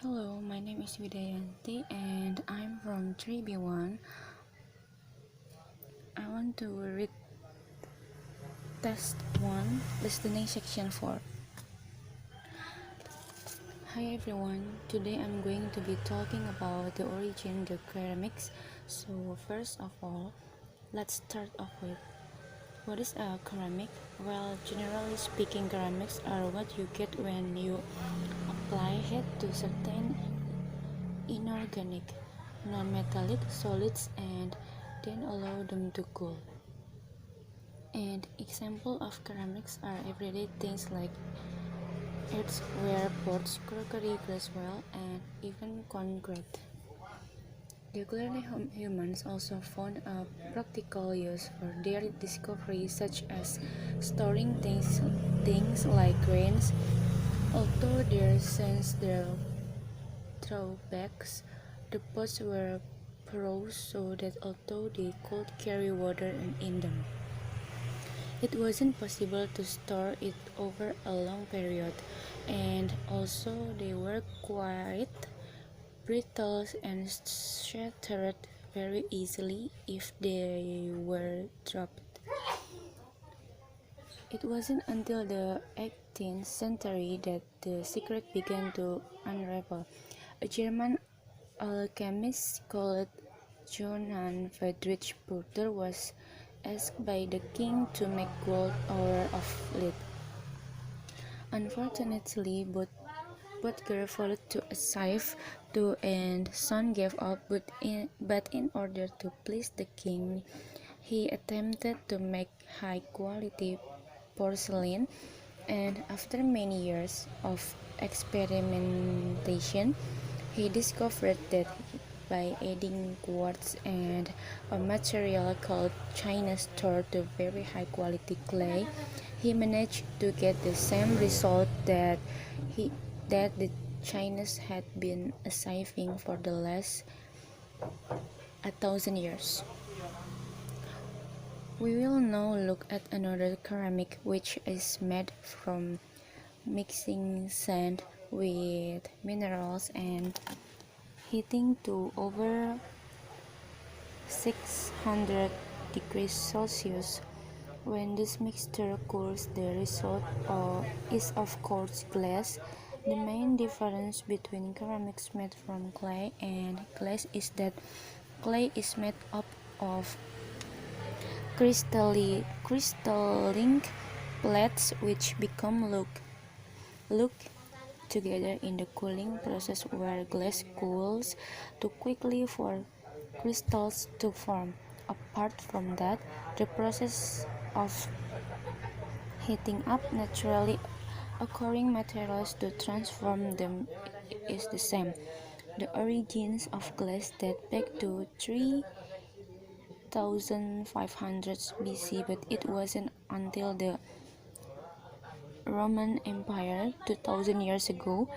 Hello, my name is Yanti and I'm from 3B1. I want to read test 1, listening section 4. Hi everyone, today I'm going to be talking about the origin of ceramics. So first of all, let's start off with what is a ceramic? Well, generally speaking, ceramics are what you get when you apply heat to certain inorganic, non-metallic solids and then allow them to cool. And examples of ceramics are everyday things like earthenware pots, crockery, glassware, and even concrete. Clearly, humans also found a practical use for their discoveries, such as storing things like grains, although since their drawbacks, the pots were porous so that although they could carry water in them, it wasn't possible to store it over a long period, and also they were quite brittle and shattered very easily if they were dropped. It wasn't until the 18th century that the secret began to unravel. A German alchemist called Johann Friedrich Porter was asked by the king to make gold ore of lead. Unfortunately, both followed to a sieve too, and son gave up. But in order to please the king, he attempted to make high-quality porcelain, and after many years of experimentation, he discovered that by adding quartz and a material called Chinese tar to very high quality clay, he managed to get the same result that the Chinese had been achieving for the last 1,000 years. We will now look at another ceramic which is made from mixing sand with minerals and heating to over 600 degrees Celsius. When this mixture cools, the result is of course glass. The main difference between ceramics made from clay and glass is that clay is made up of crystalline plates which become look together in the cooling process, where glass cools too quickly for crystals to form. Apart from that, the process of heating up naturally occurring materials to transform them is the same. The origins of glass date back to 3500 BC, but it wasn't until the Roman Empire 2000 years ago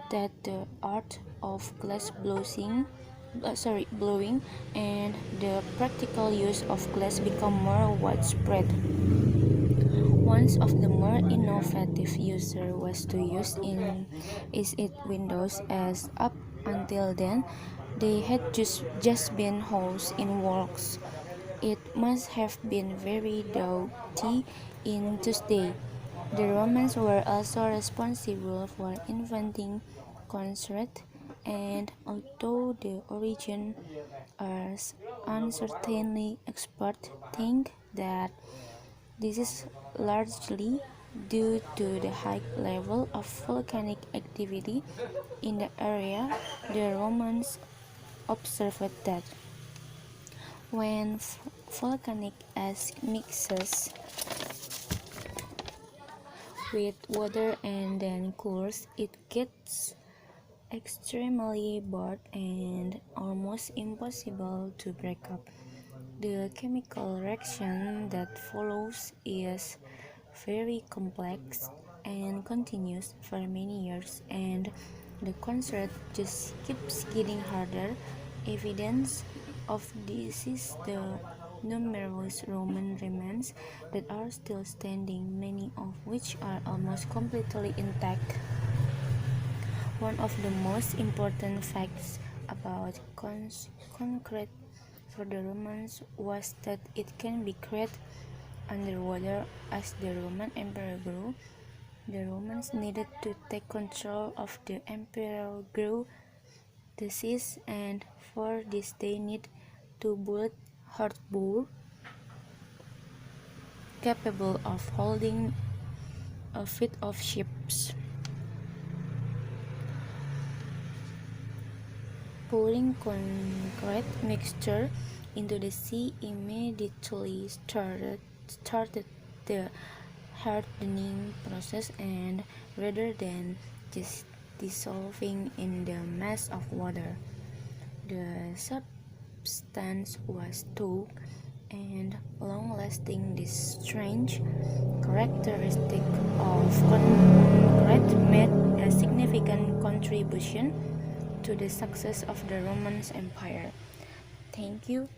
that the art of glass blowing and the practical use of glass become more widespread. One of the more innovative uses was to use it windows, as up until then they had just been holes in walls. It must have been very doughty in Tuesday. The Romans were also responsible for inventing concrete, and although the origin is uncertainly, experts think that this is largely due to the high level of volcanic activity in the area. The Romans observed that when volcanic ash mixes with water and then cools, it gets extremely hard and almost impossible to break up. The chemical reaction that follows is very complex and continues for many years, and the concert just keeps getting harder. Evidence of this is the numerous Roman remains that are still standing, many of which are almost completely intact. One of the most important facts about concrete for the Romans was that it can be created underwater. As the Roman Empire grew, the Romans needed to take control of the Empire grew the seas, and for this they need to build harbors capable of holding a fleet of ships. Pouring concrete mixture into the sea immediately started the hardening process, and rather than just dissolving in the mass of water, the substance was tough and long-lasting. This strange characteristic of concrete made a significant contribution to the success of the Roman Empire. Thank you.